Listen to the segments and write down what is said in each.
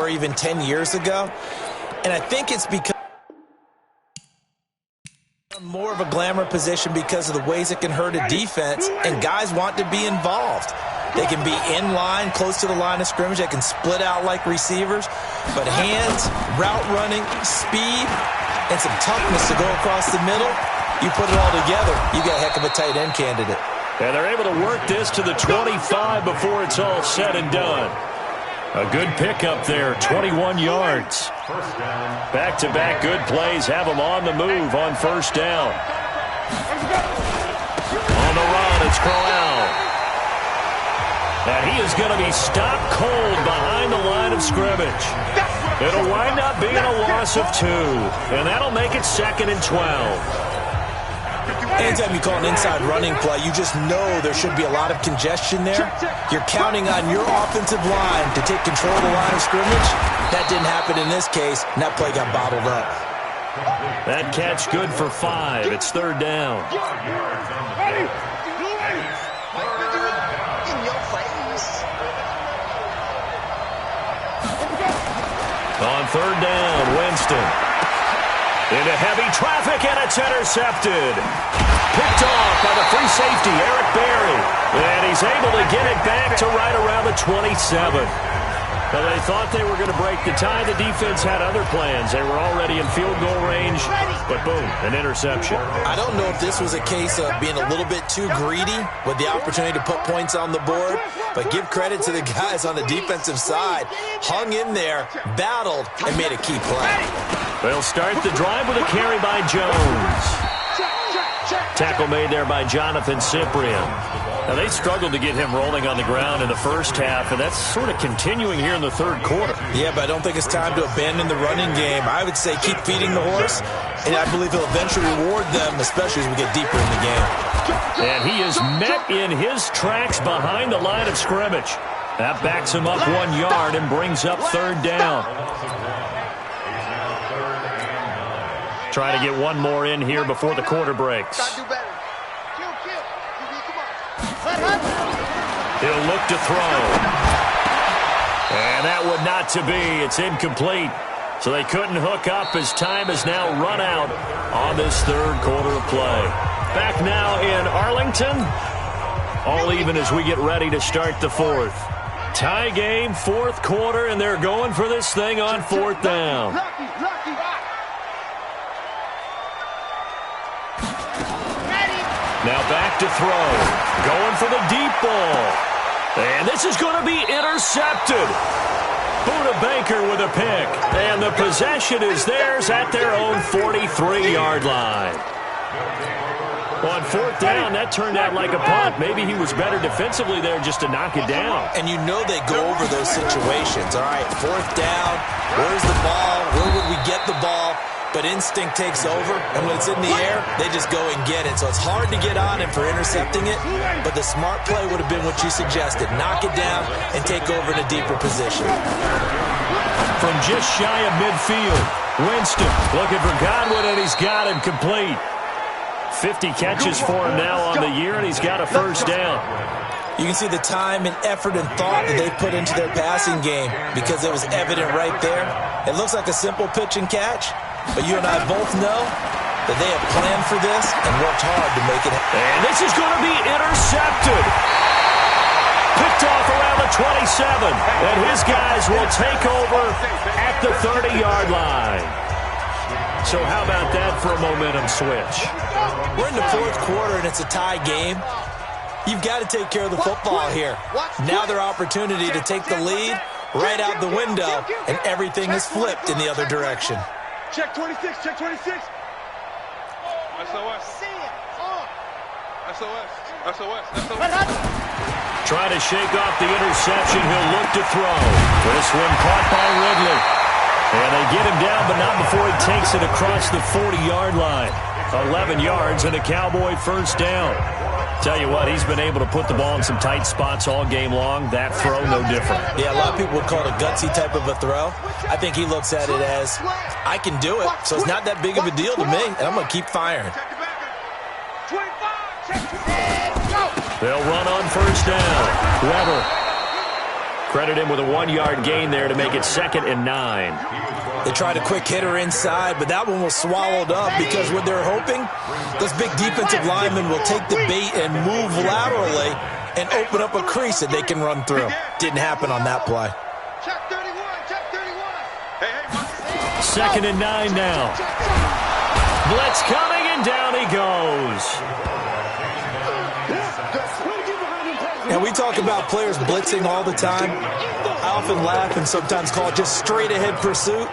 were even 10 years ago. And I think it's because more of a glamour position because of the ways it can hurt a defense, and guys want to be involved. They can be in line, close to the line of scrimmage. They can split out like receivers. But hands, route running, speed, and some toughness to go across the middle, you put it all together, you got a heck of a tight end candidate. And they're able to work this to the 25 before it's all said and done. A good pickup there, 21 yards. Back-to-back good plays have them on the move on first down. On the run, it's Crowell. And he is going to be stopped cold behind the line of scrimmage. It'll wind up being a loss of 2, and that'll make it 2nd and 12. Anytime you call an inside running play, you just know there should be a lot of congestion there. You're counting on your offensive line to take control of the line of scrimmage. That didn't happen in this case, and that play got bottled up. That catch good for 5. It's 3rd down. On 3rd down, Winston. Into heavy traffic, and it's intercepted. Picked off by the free safety, Eric Berry. And he's able to get it back to right around the 27. Now, they thought they were going to break the tie. The defense had other plans. They were already in field goal range, but boom, an interception. I don't know if this was a case of being a little bit too greedy with the opportunity to put points on the board, but give credit to the guys on the defensive side. Hung in there, battled, and made a key play. They'll start the drive with a carry by Jones. Tackle made there by Jonathan Cyprien. Now, they struggled to get him rolling on the ground in the first half, and that's sort of continuing here in the 3rd quarter. Yeah, but I don't think it's time to abandon the running game. I would say keep feeding the horse, and I believe he'll eventually reward them, especially as we get deeper in the game. And he is met in his tracks behind the line of scrimmage. That backs him up 1 yard and brings up 3rd down. Try to get one more in here before the quarter breaks. He'll look to throw. And that would not to be. It's incomplete. So they couldn't hook up as time has now run out on this 3rd quarter of play. Back now in Arlington. All even as we get ready to start the 4th. Tie game, 4th quarter, and they're going for this thing on 4th down. Now back to throw. Going for the deep ball. And this is going to be intercepted. Buda Baker with a pick. And the possession is theirs at their own 43-yard line. On 4th down, that turned out like a punt. Maybe he was better defensively there just to knock it down. And you know they go over those situations. All right, 4th down. Where's the ball? Where would we get the ball? But instinct takes over, and when it's in the air, they just go and get it. So it's hard to get on him for intercepting it, but the smart play would have been what you suggested. Knock it down and take over in a deeper position. From just shy of midfield, Winston looking for Godwin, and he's got him complete. 50 catches for him now on the year, and he's got a 1st down. You can see the time and effort and thought that they put into their passing game because it was evident right there. It looks like a simple pitch and catch, but you and I both know that they have planned for this and worked hard to make it happen. And this is going to be intercepted. Picked off around the 27, and his guys will take over at the 30-yard line. So how about that for a momentum switch? We're in the 4th quarter, and it's a tie game. You've got to take care of the football here. Now their opportunity to take the lead right out the window, and everything is flipped in the other direction. Check 26, check 26. SOS. SOS. SOS. SOS. Trying to shake off the interception. He'll look to throw. This one caught by Ridley. And they get him down, but not before he takes it across the 40-yard line. 11 yards and a Cowboy 1st down. Tell you what, he's been able to put the ball in some tight spots all game long. That throw, no different. Yeah, a lot of people would call it a gutsy type of a throw. I think he looks at it as, I can do it, so it's not that big of a deal to me, and I'm going to keep firing. They'll run on 1st down. Weber. Credit him with a 1-yard gain there to make it 2nd and 9. They tried a quick hitter inside, but that one was swallowed up because what they're hoping, those big defensive linemen will take the bait and move laterally and open up a crease that they can run through. Didn't happen on that play. Check 31, check 31. Hey. 2nd and 9 now. Blitz coming, and down he goes. And we talk about players blitzing all the time. I often laugh and sometimes call it just straight-ahead pursuit.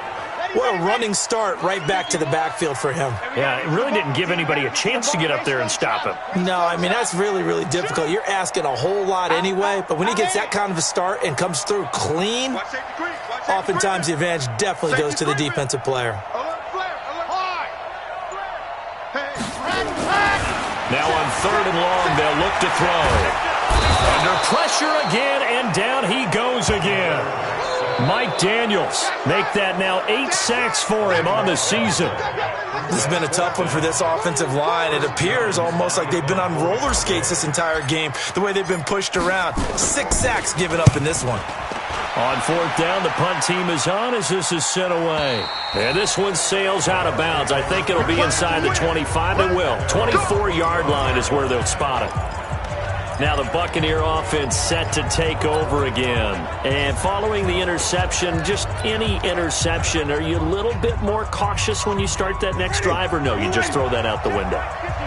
What a running start right back to the backfield for him. Yeah, it really didn't give anybody a chance to get up there and stop him. No, I mean, that's really, really difficult. You're asking a whole lot anyway, but when he gets that kind of a start and comes through clean, oftentimes the advantage definitely goes to the defensive player. Now on 3rd and long, they'll look to throw. Under pressure again, and down he goes again. Mike Daniels make that now 8 sacks for him on the season. This has been a tough one for this offensive line. It appears almost like they've been on roller skates this entire game, the way they've been pushed around. 6 sacks given up in this one. On 4th down, the punt team is on as this is sent away. And this one sails out of bounds. I think it'll be inside the 25. It will. 24-yard line is where they'll spot it. Now the Buccaneer offense set to take over again. And following the interception, just any interception, are you a little bit more cautious when you start that next drive, or no, you just throw that out the window?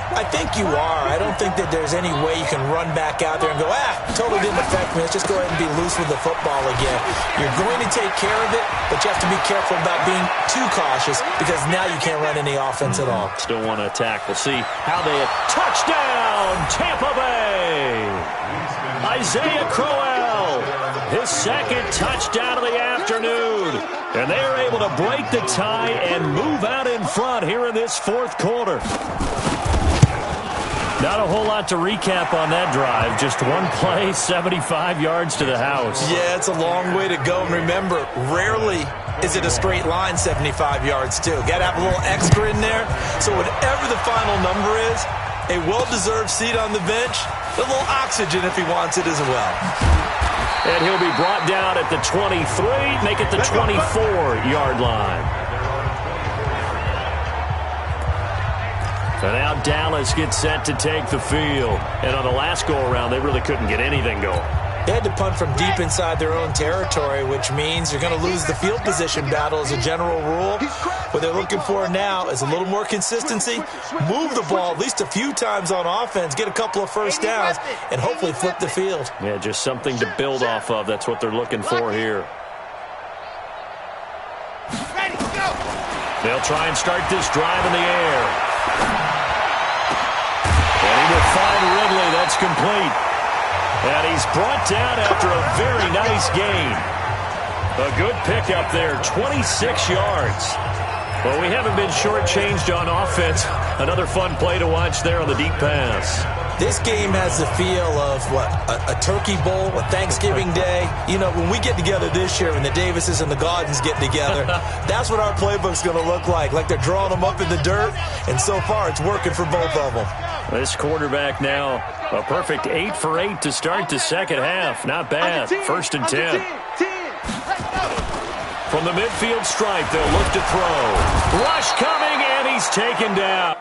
I think you are. I don't think that there's any way you can run back out there and go, totally didn't affect me. Let's just go ahead and be loose with the football again. You're going to take care of it, but you have to be careful about being too cautious because now you can't run any offense at all. Still want to attack. We'll see how they touchdown, Tampa Bay. Isaiah Crowell, his 2nd touchdown of the afternoon. And they are able to break the tie and move out in front here in this 4th quarter. Not a whole lot to recap on that drive. Just one play, 75 yards to the house. Yeah, it's a long way to go. And remember, rarely is it a straight line 75 yards, too. Got to have a little extra in there. So whatever the final number is, a well-deserved seat on the bench, a little oxygen if he wants it as well. And he'll be brought down at the 23, make it the 24-yard line. So now Dallas gets set to take the field. And on the last go-around, they really couldn't get anything going. They had to punt from deep inside their own territory, which means you're going to lose the field position battle as a general rule. What they're looking for now is a little more consistency, move the ball at least a few times on offense, get a couple of first downs, and hopefully flip the field. Yeah, just something to build off of. That's what they're looking for here. They'll try and start this drive in the air. And he will find Ridley. That's complete. And he's brought down after a very nice gain. A good pickup there, 26 yards. Well, we haven't been shortchanged on offense. Another fun play to watch there on the deep pass. This game has the feel of, a Turkey Bowl, a Thanksgiving Day. You know, when we get together this year, when the Davises and the Gaudens get together, that's what our playbook's going to look like they're drawing them up in the dirt, and so far it's working for both of them. This quarterback now, a perfect 8 for 8 to start the second half. Not bad. 1st and 10. From the midfield stripe, they'll look to throw. Rush coming, and he's taken down.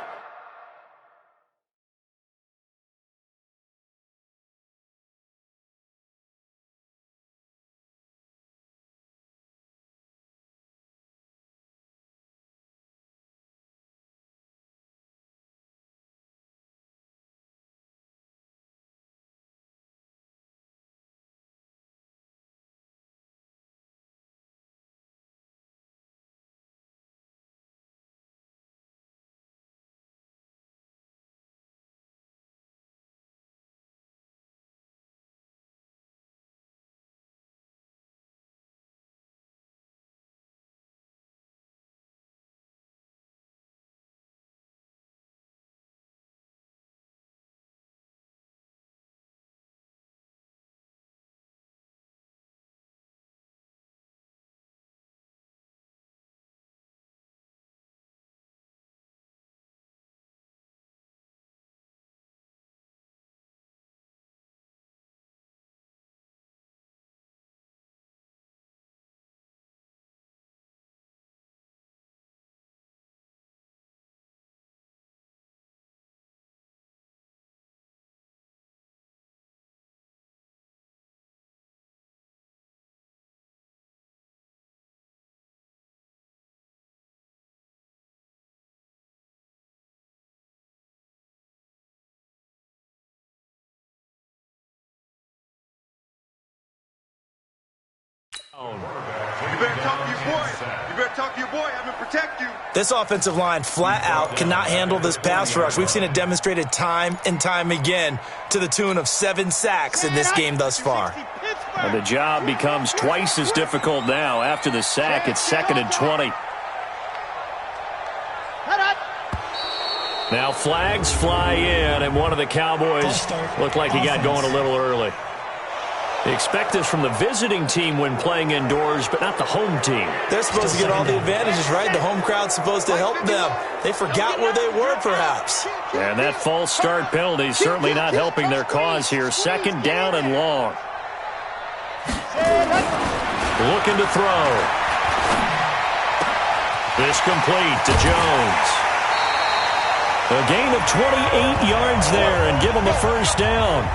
You better talk to your boy. You better talk to your boy. Have him protect you. This offensive line flat out cannot handle this pass rush. We've seen it demonstrated time and time again to the tune of 7 sacks in this game thus far. And the job becomes twice as difficult now. After the sack, it's 2nd and 20. Now flags fly in, and one of the Cowboys looked like he got going a little early. They expect this from the visiting team when playing indoors, but not the home team. They're supposed to get all the advantages, right? The home crowd's supposed to help them. They forgot where they were, perhaps. And that false start penalty is certainly not helping their cause here. 2nd down and long. Looking to throw. This complete to Jones. A gain of 28 yards there and give him a first down.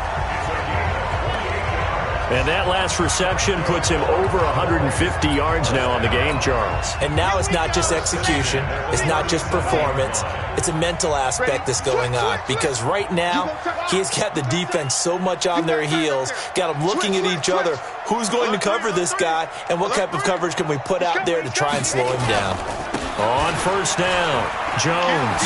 And that last reception puts him over 150 yards now on the game, Charles. And now it's not just execution. It's not just performance. It's a mental aspect that's going on. Because right now, he's got the defense so much on their heels, got them looking at each other. Who's going to cover this guy, and what type of coverage can we put out there to try and slow him down? On first down, Jones.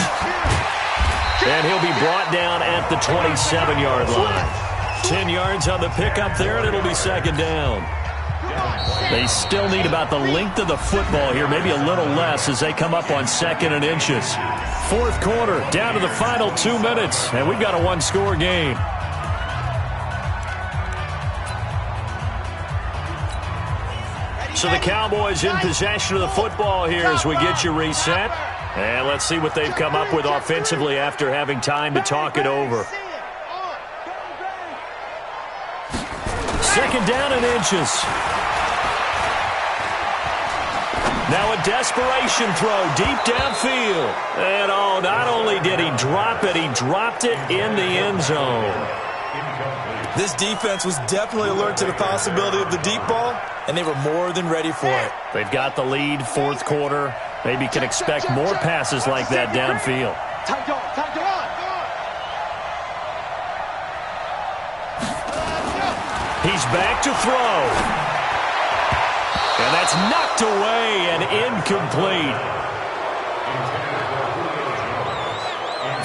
And he'll be brought down at the 27-yard line. 10 yards on the pickup there, and it'll be 2nd down. They still need about the length of the football here, maybe a little less as they come up on 2nd and inches. 4th quarter, down to the final 2 minutes, and we've got a 1-score game. So the Cowboys in possession of the football here as we get you reset. And let's see what they've come up with offensively after having time to talk it over. 2nd down and inches. Now a desperation throw deep downfield. And not only did he drop it, he dropped it in the end zone. This defense was definitely alert to the possibility of the deep ball, and they were more than ready for it. They've got the lead, 4th quarter. Maybe can expect more passes like that downfield. He's back to throw. And that's knocked away and incomplete.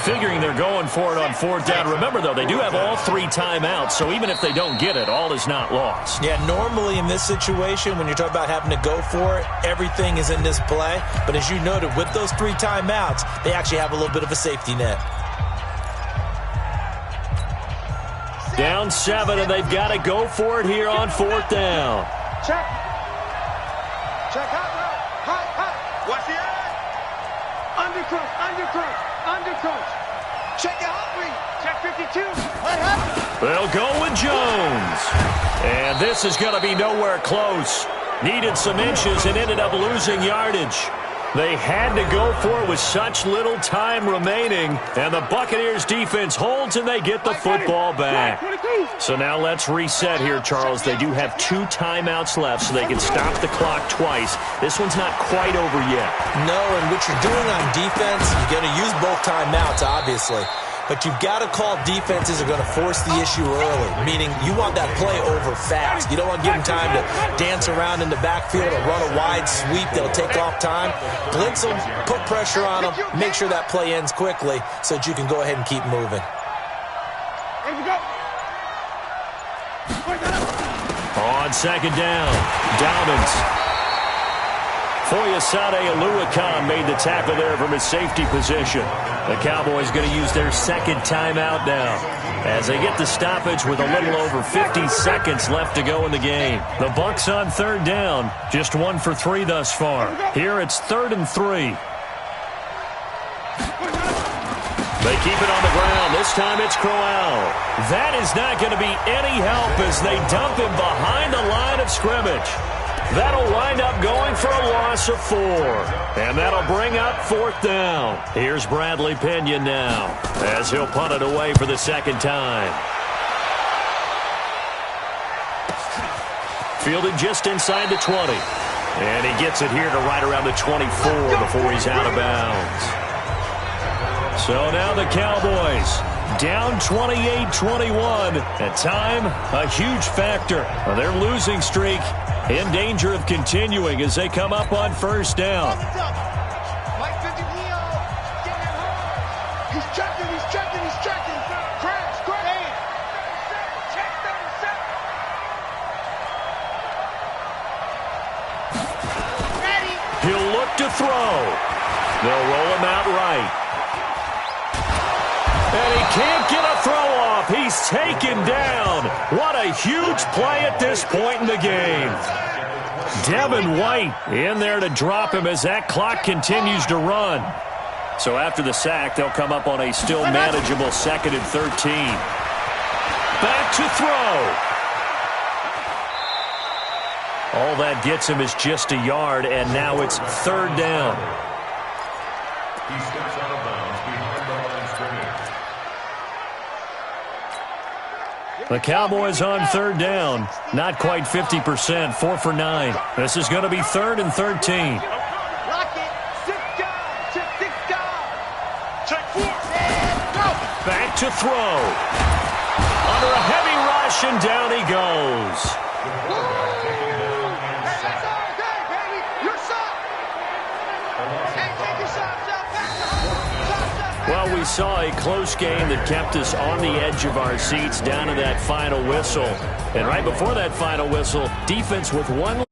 Figuring they're going for it on 4th down. Remember, though, they do have all 3 timeouts, so even if they don't get it, all is not lost. Yeah, normally in this situation, when you're talking about having to go for it, everything is in this play. But as you noted, with those 3 timeouts, they actually have a little bit of a safety net. Down 7, and they've got to go for it here on 4th down. Check. Check hot. Watch the eye. Undercross. Check the hot read. Check 52. They'll go with Jones. And this is going to be nowhere close. Needed some inches and ended up losing yardage. They had to go for it with such little time remaining. And the Buccaneers defense holds and they get the football back. So now let's reset here, Charles. They do have 2 timeouts left so they can stop the clock twice. This one's not quite over yet. No, and what you're doing on defense, you're going to use both timeouts, obviously. But you've got to call defenses that are going to force the issue early, meaning you want that play over fast. You don't want to give them time to dance around in the backfield or run a wide sweep that'll take off time. Blitz them, put pressure on them, make sure that play ends quickly so that you can go ahead and keep moving. On 2nd down, Dobbins. Foyesade Oluwakan made the tackle there from his safety position. The Cowboys going to use their 2nd timeout now as they get the stoppage with a little over 50 seconds left to go in the game. The Bucs on 3rd down, just 1 for 3 thus far. Here it's 3rd and 3. They keep it on the ground. This time it's Crowell. That is not going to be any help as they dump him behind the line of scrimmage. That'll wind up going for a loss of 4. And that'll bring up 4th down. Here's Bradley Pinion now as he'll punt it away for the 2nd time. Fielded just inside the 20. And he gets it here to right around the 24 before he's out of bounds. So now the Cowboys down 28-21. At time, a huge factor. Their losing streak in danger of continuing as they come up on first down. He's checking. Crash. He'll look to throw. They'll roll him out right. And he can't get a throw off. He's taken down. What a huge play at this point in the game. Devin White in there to drop him as that clock continues to run. So after the sack, they'll come up on a still manageable 2nd and 13. Back to throw. All that gets him is just a yard, and now it's 3rd down. He steps out of bounds behind the line of scrimmage. The Cowboys on 3rd down. Not quite 50%, 4 for 9. This is going to be 3rd and 13. Lock it. 6 guys. Check 4. Go. Back to throw. Under a heavy rush, and down he goes. That's all day, baby. Your shot. Hey, take your shot. Well, we saw a close game that kept us on the edge of our seats down to that final whistle. And right before that final whistle, defense with one